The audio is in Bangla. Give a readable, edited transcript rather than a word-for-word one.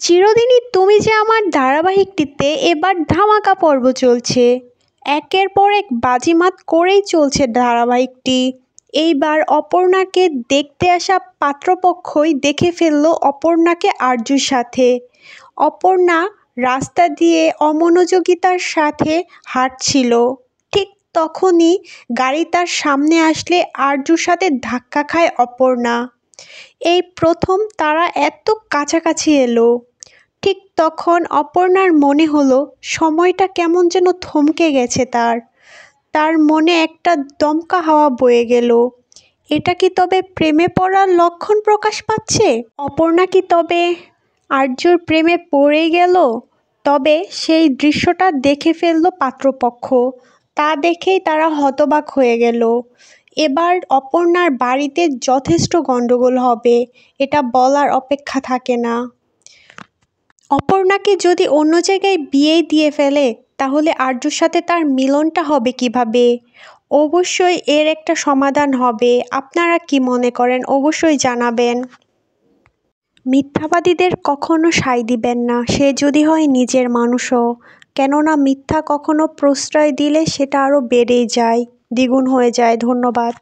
চিরদিনই তুমি যে আমার ধারাবাহিকটিতে এবার ধামাকা পর্ব চলছে। একের পর এক বাজিমাত করেই চলছে ধারাবাহিকটি। এইবার অপর্ণাকে দেখতে আসা পাত্রপক্ষই দেখে ফেলল অপর্ণাকে আরজুর সাথে। অপর্ণা রাস্তা দিয়ে অমনোযোগিতার সাথে হাঁটছিল। ঠিক তখনই গাড়ি তার সামনে আসলে আরজুর সাথে ধাক্কা খায় অপর্ণা। এই প্রথম তারা এত কাছাকাছি এলো। ঠিক তখন অপর্ণার মনে হলো সময়টা কেমন যেন থমকে গেছে তার। তার মনে একটা দমকা হাওয়া বয়ে গেল। এটা কি তবে প্রেমে পড়ার লক্ষণ প্রকাশ পাচ্ছে? অপর্ণা কি তবে আরজুর প্রেমে পড়ে গেল? তবে সেই দৃশ্যটা দেখে ফেলল পাত্রপক্ষ। তা দেখেই তারা হতবাক হয়ে গেল। এবার অপর্ণার বাড়িতে যথেষ্ট গন্ডগোল হবে, এটা বলার অপেক্ষা থাকে না। অপর্ণাকে যদি অন্য জায়গায় বিয়ে দিয়ে ফেলে তাহলে আরজুর সাথে তার মিলনটা হবে কিভাবে? অবশ্যই এর একটা সমাধান হবে। আপনারা কি মনে করেন অবশ্যই জানাবেন। মিথ্যাবাদীদের কখনো সায় দিবেন না, সে যদি হয় নিজের মানুষও। কেননা মিথ্যা কখনো প্রশ্রয় দিলে সেটা আরও বেড়েই যায়, দ্বিগুণ হয়ে যায়। ধন্যবাদ।